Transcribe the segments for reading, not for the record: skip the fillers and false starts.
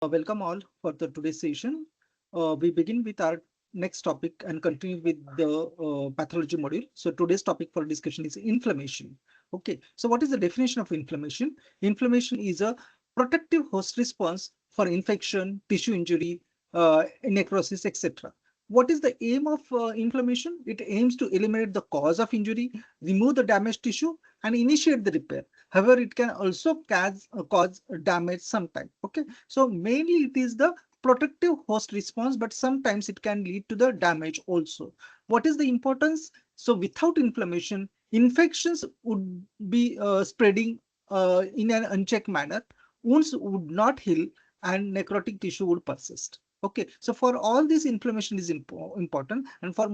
Welcome all for the today's session. We begin with our next topic and continue with the pathology module. So today's topic for discussion is inflammation. Okay, so what is the definition of inflammation? Inflammation is a protective host response for infection, tissue injury, necrosis, etc. What is the aim of inflammation? It aims to eliminate the cause of injury, remove the damaged tissue, and initiate the repair. However, it can also cause damage sometime. Okay, so mainly it is the protective host response, but sometimes it can lead to the damage also. What is the importance? So without inflammation, infections would be spreading in an unchecked manner. Wounds would not heal and necrotic tissue would persist. Okay, so for all this inflammation is important, and for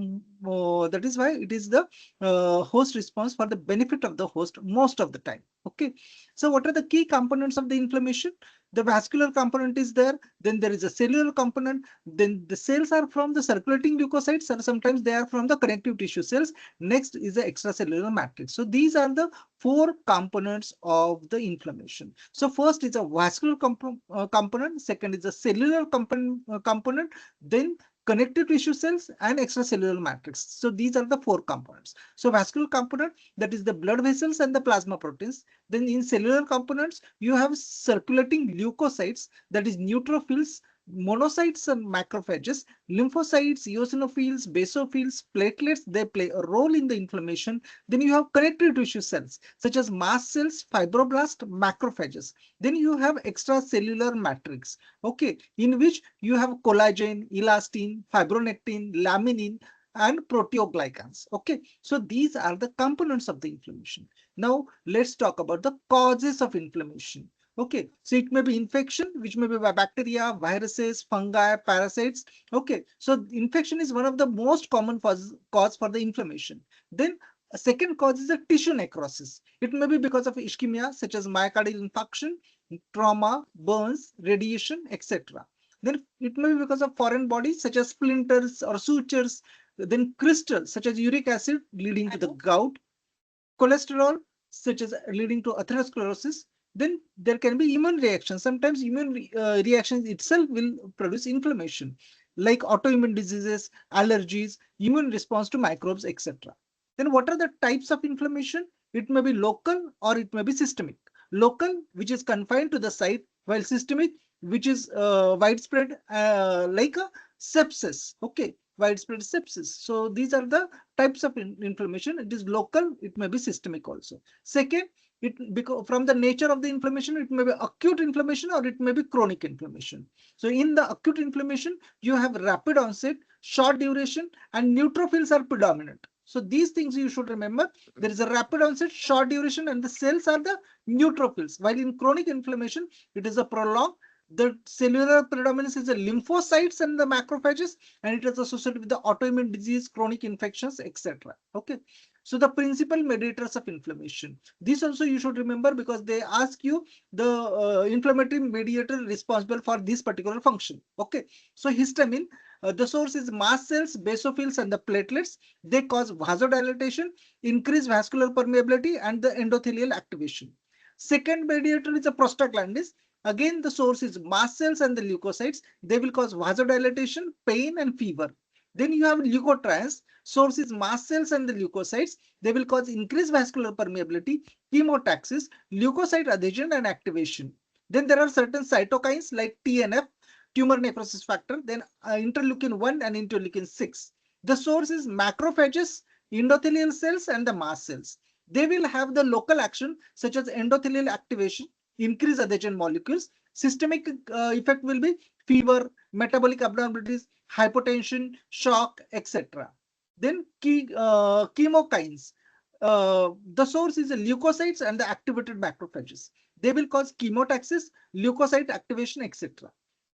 that is why it is the host response for the benefit of the host most of the time. Okay, so what are the key components of the inflammation? The vascular component is there, then there is a cellular component, then the cells are from the circulating leukocytes, and sometimes they are from the connective tissue cells. Next is the extracellular matrix. So these are the four components of the inflammation. So first is a vascular component, second is a cellular component, then connective tissue cells and extracellular matrix. So these are the four components. So vascular component, that is the blood vessels and the plasma proteins. Then in cellular components, you have circulating leukocytes, that is neutrophils, monocytes and macrophages, lymphocytes, eosinophils, basophils, platelets, they play a role in the inflammation. Then you have connective tissue cells such as mast cells, fibroblast, macrophages. Then you have extracellular matrix, okay, in which you have collagen, elastin, fibronectin, laminin, and proteoglycans. Okay, so these are the components of the inflammation. Now let's talk about the causes of inflammation. Okay, so it may be infection, which may be by bacteria, viruses, fungi, parasites. Okay, so infection is one of the most common cause for the inflammation. Then a second cause is a tissue necrosis. It may be because of ischemia, such as myocardial infarction, trauma, burns, radiation, etc. Then it may be because of foreign bodies, such as splinters or sutures. Then crystals, such as uric acid, leading to the gout, cholesterol, such as leading to atherosclerosis. Then there can be immune reactions. Sometimes immune reactions itself will produce inflammation, like autoimmune diseases, allergies, immune response to microbes, etc. Then what are the types of inflammation? It may be local or it may be systemic. Local, which is confined to the site, while systemic, which is widespread, like a sepsis. Okay, widespread sepsis. So these are the types of inflammation. It is local, it may be systemic also. Second, because from the nature of the inflammation, it may be acute inflammation or it may be chronic inflammation. So in the acute inflammation, you have rapid onset, short duration, and neutrophils are predominant. So these things you should remember. There is a rapid onset, short duration, and the cells are the neutrophils. While in chronic inflammation, it is a prolonged. The cellular predominance is the lymphocytes and the macrophages, and it is associated with the autoimmune disease, chronic infections, etc. Okay. So the principal mediators of inflammation. This also you should remember, because they ask you the inflammatory mediator responsible for this particular function. Okay. So histamine, the source is mast cells, basophils, and the platelets. They cause vasodilatation, increase vascular permeability, and the endothelial activation. Second mediator is a prostaglandins. Again, the source is mast cells and the leukocytes. They will cause vasodilatation, pain, and fever. Then you have leukotrienes. Source is mast cells and the leukocytes. They will cause increased vascular permeability, chemotaxis, leukocyte adhesion, and activation. Then there are certain cytokines like TNF, tumor necrosis factor, then interleukin 1 and interleukin 6. The source is macrophages, endothelial cells, and the mast cells. They will have the local action such as endothelial activation, increase adhesion molecules. Systemic effect will be fever, metabolic abnormalities, hypotension, shock, etc. Then chemokines. The source is the leukocytes and the activated macrophages. They will cause chemotaxis, leukocyte activation, etc.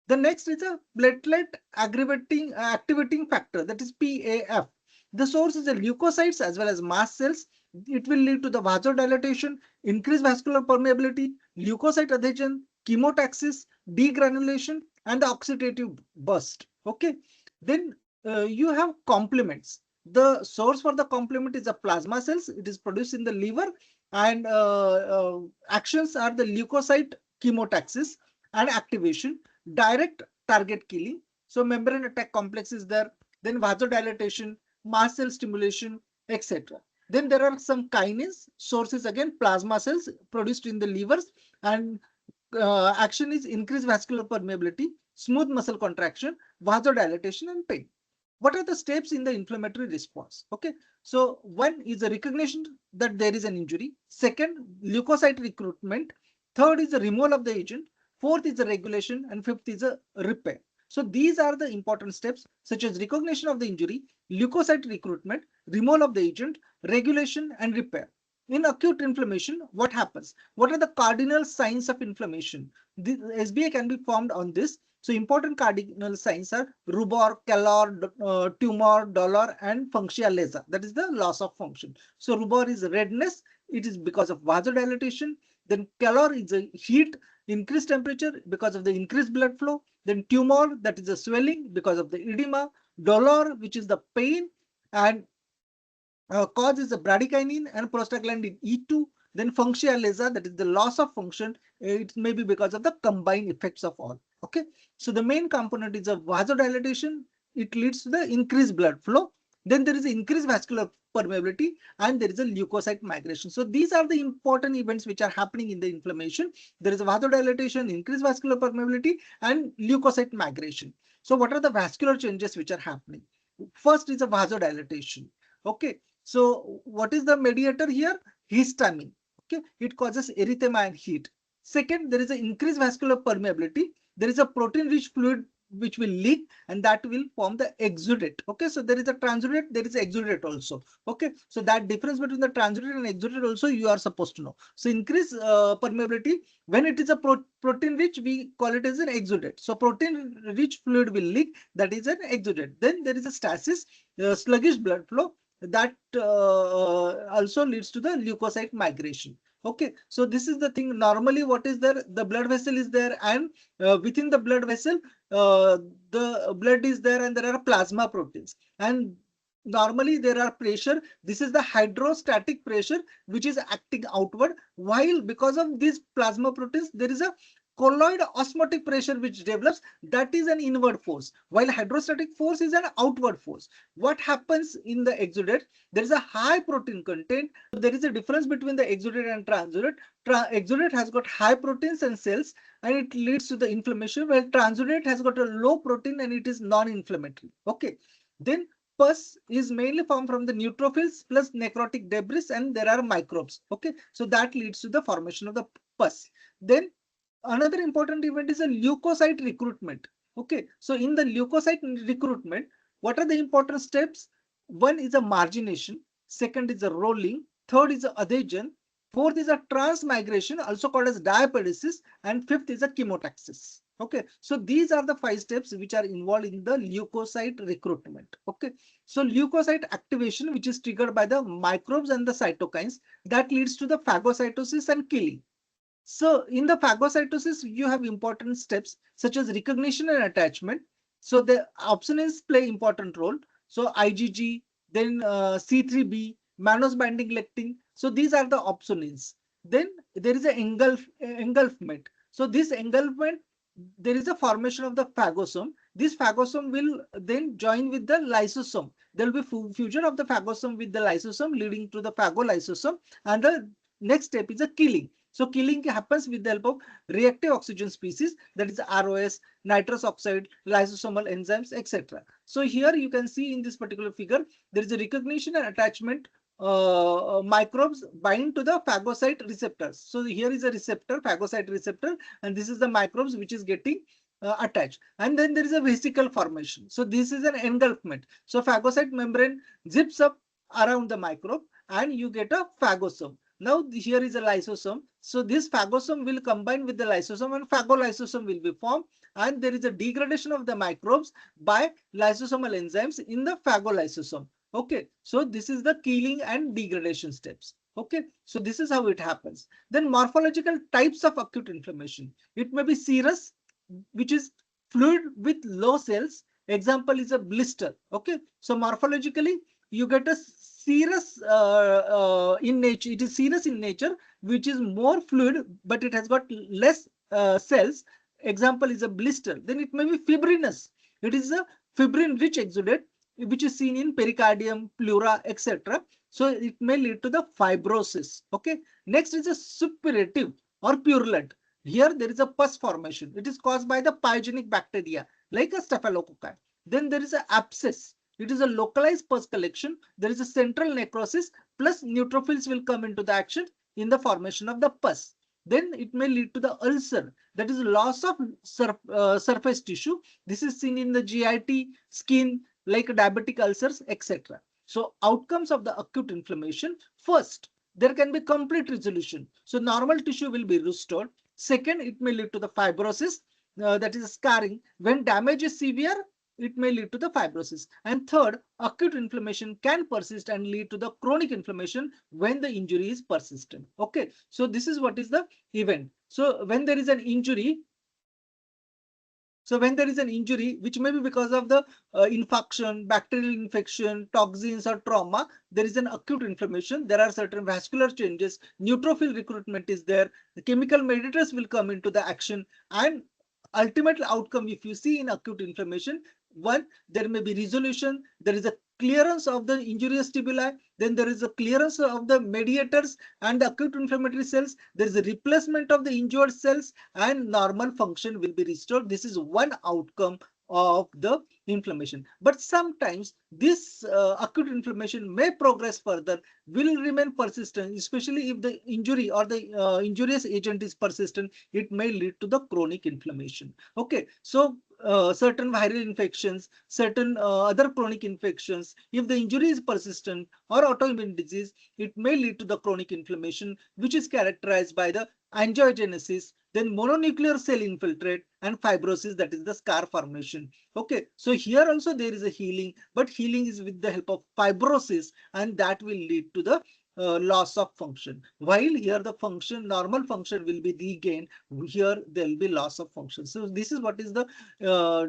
The next is a platelet activating factor, that is PAF. The source is the leukocytes as well as mast cells. It will lead to the vasodilatation, increased vascular permeability, leukocyte adhesion, chemotaxis, degranulation, and the oxidative burst. Okay. Then you have complements. The source for the complement is the plasma cells. It is produced in the liver, and actions are the leukocyte chemotaxis and activation. direct target killing. So membrane attack complex is there, then vasodilatation, mast cell stimulation, etc. Then there are some kinase sources, again plasma cells produced in the livers, and action is increased vascular permeability, smooth muscle contraction, vasodilatation, and pain. What are the steps in the inflammatory response? Okay, so one is the recognition that there is an injury. Second, leukocyte recruitment. Third is the removal of the agent. Fourth is the regulation, and fifth is the repair. So these are the important steps, such as recognition of the injury, leukocyte recruitment, removal of the agent, regulation, and repair. In acute inflammation, what happens? What are the cardinal signs of inflammation? The SBA can be formed on this. So important cardinal signs are rubor, calor, tumor, dolor, and functional laser. That is the loss of function. So rubor is redness. It is because of vasodilatation. Then calor is a heat, increased temperature because of the increased blood flow. Then tumor, that is a swelling because of the edema. Dolor, which is the pain, and cause is the bradykinin and prostaglandin E2. Then functional laser, that is the loss of function. It may be because of the combined effects of all. Okay, so the main component is a vasodilatation. It leads to the increased blood flow. Then there is increased vascular permeability, and there is a leukocyte migration. So these are the important events which are happening in the inflammation. There is a vasodilatation, increased vascular permeability, and leukocyte migration. So what are the vascular changes which are happening? First is a vasodilatation. Okay, so what is the mediator here? Histamine. Okay, it causes erythema and heat. Second, there is an increased vascular permeability. There is a protein-rich fluid which will leak, and that will form the exudate. Okay, so there is a transudate, there is exudate also. Okay, so that difference between the transudate and exudate also you are supposed to know. So increased permeability, when it is a protein-rich, we call it as an exudate. So protein-rich fluid will leak, that is an exudate. Then there is a stasis, sluggish blood flow, that also leads to the leukocyte migration. Okay, so this is the thing. Normally, what is there? The blood vessel is there, and within the blood vessel, the blood is there, and there are plasma proteins. And normally there are pressure. This is the hydrostatic pressure which is acting outward. While because of these plasma proteins, there is a colloid osmotic pressure which develops. That is an inward force, while hydrostatic force is an outward force. What happens in the exudate? There is a high protein content. There is a difference between the exudate and transudate. Exudate has got high proteins and cells, and it leads to the inflammation, while transudate has got a low protein and it is non-inflammatory. Okay, then pus is mainly formed from the neutrophils plus necrotic debris, and there are microbes. Okay, so that leads to the formation of the pus. Then another important event is a leukocyte recruitment. Okay, so in the leukocyte recruitment, what are the important steps? One is a margination, second is a rolling, third is a adhesion, fourth is a transmigration, also called as diapedesis, and fifth is a chemotaxis. Okay, so these are the 5 steps which are involved in the leukocyte recruitment. Okay, so leukocyte activation, which is triggered by the microbes and the cytokines, that leads to the phagocytosis and killing. So in the phagocytosis, you have important steps such as recognition and attachment. So the opsonins play important role. So IgG, then C3b, mannose binding lectin. So these are the opsonins. Then there is an engulfment. So this engulfment, there is a formation of the phagosome. This phagosome will then join with the lysosome. There will be fusion of the phagosome with the lysosome, leading to the phagolysosome. And the next step is a killing. So killing happens with the help of reactive oxygen species, that is ROS, nitrous oxide, lysosomal enzymes, etc. So here you can see in this particular figure, there is a recognition and attachment. Microbes bind to the phagocyte receptors. So here is a receptor, phagocyte receptor, and this is the microbes which is getting attached. And then there is a vesicle formation. So this is an engulfment. So phagocyte membrane zips up around the microbe, and you get a phagosome. Now here is a lysosome. So this phagosome will combine with the lysosome, and phagolysosome will be formed, and there is a degradation of the microbes by lysosomal enzymes in the phagolysosome. Okay, so this is the killing and degradation steps. Okay, so this is how it happens. Then morphological types of acute inflammation. It may be serous, which is fluid with low cells. Example is a blister. Okay, so morphologically you get a serous in nature. It is serous in nature, which is more fluid, but it has got less cells. example is a blister, then it may be fibrinous. It is a fibrin-rich exudate which is seen in pericardium, pleura, etc. So it may lead to the fibrosis. Okay. Next is a suppurative or purulent. Here there is a pus formation. It is caused by the pyogenic bacteria like a staphylococci. Then there is an abscess. It is a localized pus collection. There is a central necrosis plus neutrophils will come into the action in the formation of the pus. Then it may lead to the ulcer, that is loss of surface tissue. This is seen in the GIT, skin, like diabetic ulcers, etc. So outcomes of the acute inflammation: first, there can be complete resolution. So normal tissue will be restored. Second, it may lead to the fibrosis, that is scarring. When damage is severe, it may lead to the fibrosis. And third, acute inflammation can persist and lead to the chronic inflammation when the injury is persistent. Okay, so this is what is the event. So when there is an injury, which may be because of the infection, bacterial infection, toxins or trauma, there is an acute inflammation. There are certain vascular changes, neutrophil recruitment is there, the chemical mediators will come into the action, and ultimate outcome, if you see in acute inflammation, one, there may be resolution, there is a clearance of the injurious stimuli, then there is a clearance of the mediators and the acute inflammatory cells, there is a replacement of the injured cells, and normal function will be restored. This is one outcome of the inflammation. But sometimes this acute inflammation may progress further, will remain persistent, especially if the injury or the injurious agent is persistent. It may lead to the chronic inflammation. Okay, so certain viral infections, certain other chronic infections, if the injury is persistent, or autoimmune disease, it may lead to the chronic inflammation, which is characterized by the angiogenesis, then mononuclear cell infiltrate, and fibrosis, that is the scar formation. Okay, so here also there is a healing, but healing is with the help of fibrosis, and that will lead to the loss of function. While here the function, normal function will be regained, here there will be loss of function. So this is what is the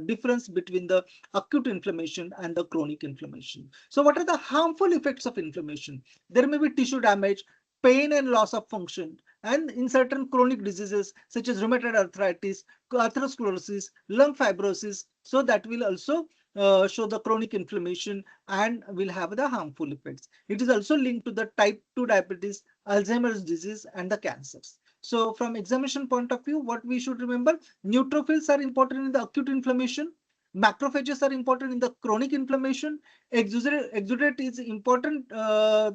difference between the acute inflammation and the chronic inflammation. So what are the harmful effects of inflammation? There may be tissue damage, pain and loss of function, and in certain chronic diseases such as rheumatoid arthritis, atherosclerosis, lung fibrosis, so that will also show the chronic inflammation and will have the harmful effects. It is also linked to the type 2 diabetes, Alzheimer's disease, and the cancers. So from examination point of view, what we should remember: neutrophils are important in the acute inflammation, macrophages are important in the chronic inflammation, exudate is important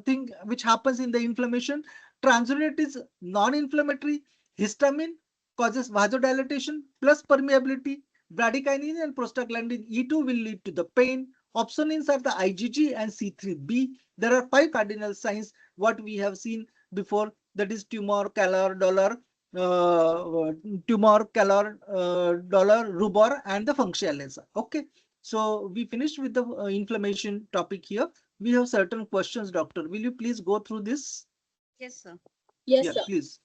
thing which happens in the inflammation, transudate is non-inflammatory, histamine causes vasodilatation plus permeability, bradykinin and prostaglandin E2 will lead to the pain. Opsonins are the IgG and C3b. There are 5 cardinal signs what we have seen before, that is tumor, calor, dolor, dolor, rubor, and the functionalisa. Okay, so we finished with the inflammation topic here. We have certain questions, doctor. Will you please go through this? Yes, sir. Yes, Yeah, sir. please.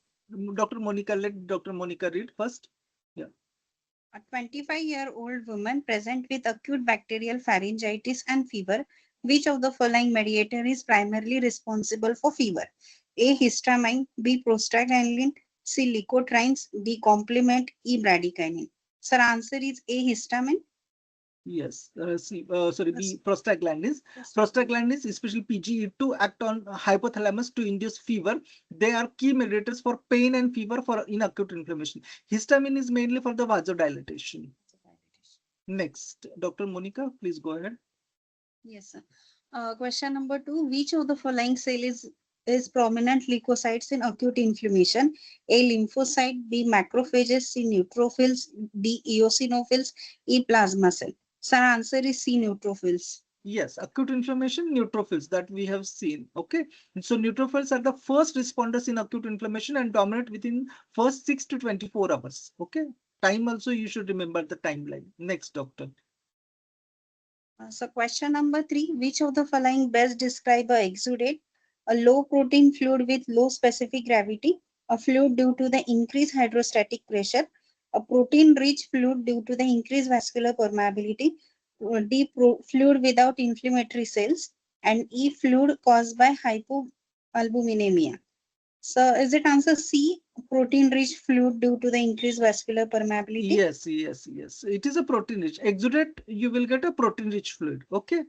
Dr. Monica, let Dr. Monica read first. Yeah. A 25-year-old woman present with acute bacterial pharyngitis and fever. Which of the following mediator is primarily responsible for fever? A. Histamine, B. Prostaglandin, C. Leukotrienes, D. Complement, E. Bradykinin. Sir, answer is A. Histamine. Yes, B, prostaglandins. Yes. Prostaglandins, especially PGE2, act on hypothalamus to induce fever. They are key mediators for pain and fever for in acute inflammation. Histamine is mainly for the vasodilatation. Next, Dr. Monica, please go ahead. Yes, sir. Question number 2. Which of the following cell is prominent leukocytes in acute inflammation? A. Lymphocyte, B. Macrophages, C. Neutrophils, D. Eosinophils, E. Plasma cell. Sir, answer is C. Neutrophils. Yes, acute inflammation, neutrophils that we have seen. Okay, so neutrophils are the first responders in acute inflammation and dominate within first 6 to 24 hours. Okay, time also you should remember the timeline. Next, doctor. So question number 3. Which of the following best describe a exudate? A low protein fluid with low specific gravity, a fluid due to the increased hydrostatic pressure, a protein rich fluid due to the increased vascular permeability, D fluid without inflammatory cells, and E fluid caused by hypoalbuminemia. So is it answer C, protein-rich fluid due to the increased vascular permeability? Yes, yes, yes. It is a protein rich. Exudate, you will get a protein rich fluid. Okay.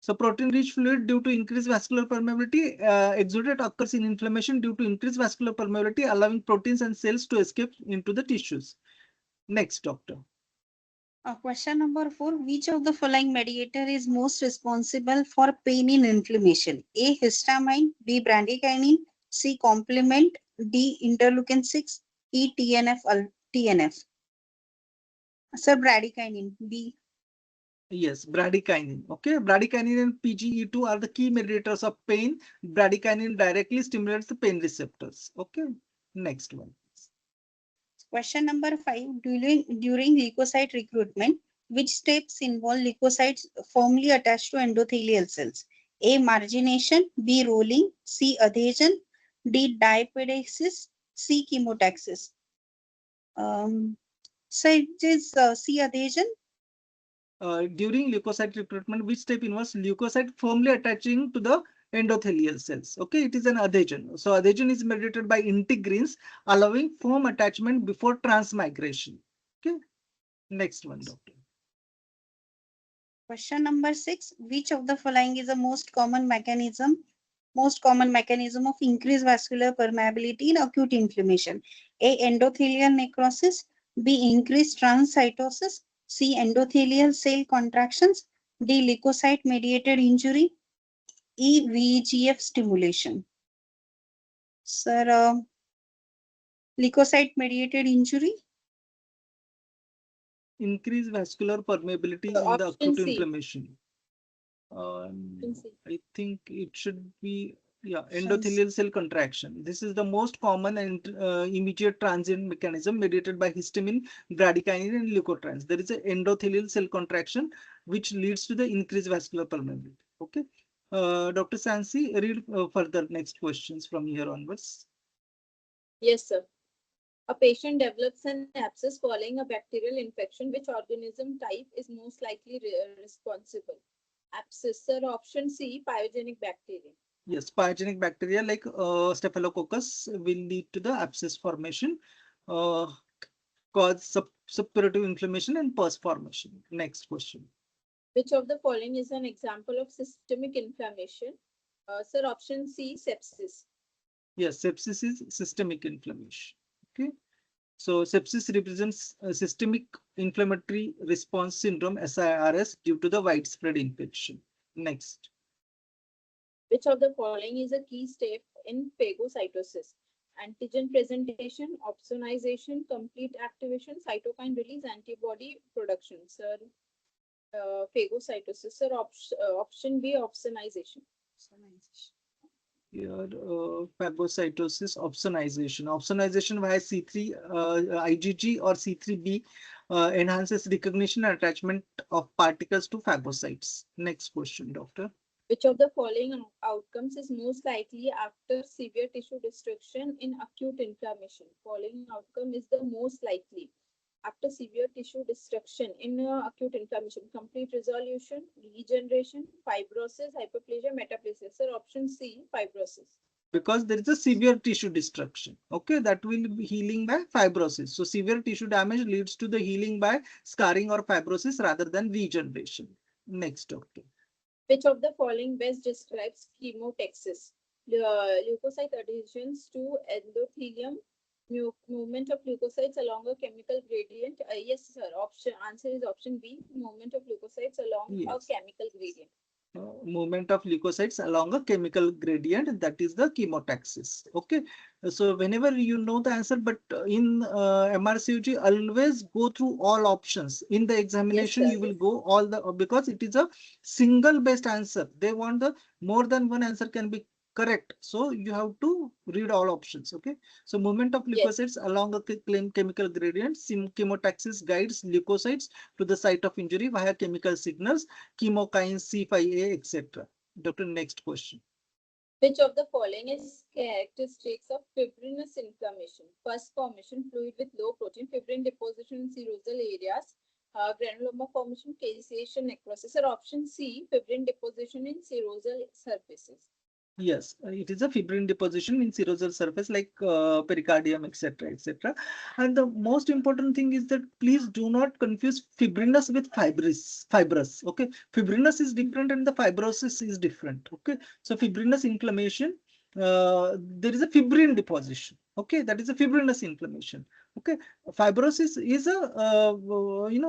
So protein rich fluid due to increased vascular permeability, exudate occurs in inflammation due to increased vascular permeability, allowing proteins and cells to escape into the tissues. Next, doctor. Question number 4. Which of the following mediator is most responsible for pain in inflammation? A. Histamine, B. Bradykinin, C. Complement, D. Interleukin 6, E. TNF. Sir, bradykinin, B. Yes, bradykinin. Okay, bradykinin and PGE2 are the key mediators of pain. Bradykinin directly stimulates the pain receptors. Okay, next one. Question number 5. During leukocyte recruitment, which steps involve leukocytes firmly attached to endothelial cells? A. Margination, B. Rolling, C. Adhesion, D. Diapedesis, C. Chemotaxis. So it is C. Adhesion. During leukocyte recruitment, which step involves leukocyte firmly attaching to the endothelial cells. Okay, it is an adhesion. So adhesion is mediated by integrins, allowing firm attachment before transmigration. Okay, next one, doctor. Question number 6. Which of the following is the most common mechanism of increased vascular permeability in acute inflammation? A. Endothelial necrosis, B. Increased transcytosis, C. Endothelial cell contractions, D. Leukocyte mediated injury, E. VEGF stimulation. Sir, leukocyte mediated injury. Increase vascular permeability in the Option acute C. inflammation. Option C. I think it should be, yeah, Options. endothelial cell contraction. This is the most common and immediate transient mechanism mediated by histamine, bradykinin, and leukotrienes. There is an endothelial cell contraction which leads to the increased vascular permeability. Okay. Dr. Sansi, read further next questions from here onwards. Yes, sir. A patient develops an abscess following a bacterial infection. Which organism type is most likely responsible? Abscess, sir. Option C, pyogenic bacteria. Yes, pyogenic bacteria like Staphylococcus will lead to the abscess formation, uh, cause suppurative inflammation and pus formation. Next question. Which of the following is an example of systemic inflammation? Sir, option C, sepsis. Yes, sepsis is systemic inflammation. Okay. So sepsis represents a systemic inflammatory response syndrome, SIRS, due to the widespread infection. Next. Which of the following is a key step in phagocytosis? Antigen presentation, opsonization, complete activation, cytokine release, antibody production. Sir, phagocytosis. Sir, option B, opsonization. Here, phagocytosis, opsonization. Opsonization via C3 IgG or C3b enhances recognition and attachment of particles to phagocytes. Next question, doctor. Which of the following outcomes is most likely after severe tissue destruction in acute inflammation? Following outcome is the most likely after severe tissue destruction in acute inflammation: complete resolution, regeneration, fibrosis, hyperplasia, metaplasia. Sir, option C, fibrosis. Because there is a severe tissue destruction. Okay, that will be healing by fibrosis. So severe tissue damage leads to the healing by scarring or fibrosis rather than regeneration. Next, doctor. Which of the following best describes chemotaxis? Leukocyte adhesions to endothelium, movement of leukocytes along a chemical gradient. Yes, sir. Answer is option B. Movement of leukocytes along a Yes. chemical gradient. Movement of leukocytes along a chemical gradient, that is the chemotaxis. Okay, so whenever you know the answer, but in MRCOG always go through all options. In the examination Yes, you sir, will yes. go all the, because it is a single based answer. They want the more than one answer can be correct, so you have to read all options. Okay, so movement of Yes. leukocytes along a chemical gradient, chemotaxis guides leukocytes to the site of injury via chemical signals, chemokines, C5a, etc. Doctor, next question. Which of the following is characteristics of fibrinous inflammation? Pus formation, fluid with low protein, fibrin deposition in serosal areas, granuloma formation, caseation, necrosis. Or option C, fibrin deposition in serosal surfaces. Yes, it is a fibrin deposition in serosal surface like pericardium, etc., etc. And the most important thing is that please do not confuse fibrinous with fibrous. Okay, fibrinous is different and the fibrosis is different. Okay, so fibrinous inflammation, there is a fibrin deposition. Okay, that is a fibrinous inflammation. Okay, fibrosis is a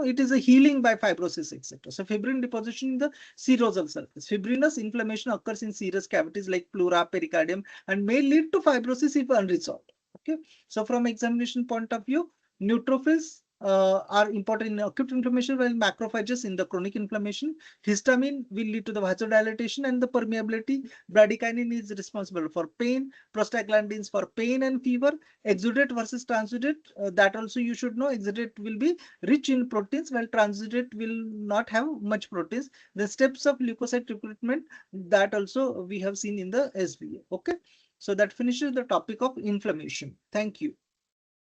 it is a healing by fibrosis, etc. So fibrin deposition in the serosal surface. Fibrinous inflammation occurs in serous cavities like pleura, pericardium, and may lead to fibrosis if unresolved. Okay, so from examination point of view, neutrophils are important in acute inflammation, while macrophages in the chronic inflammation. Histamine will lead to the vasodilatation and the permeability. Bradykinin is responsible for pain. Prostaglandins for pain and fever. Exudate versus transudate, that also you should know. Exudate will be rich in proteins, while transudate will not have much proteins. The steps of leukocyte recruitment, that also we have seen in the SBA. Okay, so that finishes the topic of inflammation. Thank you.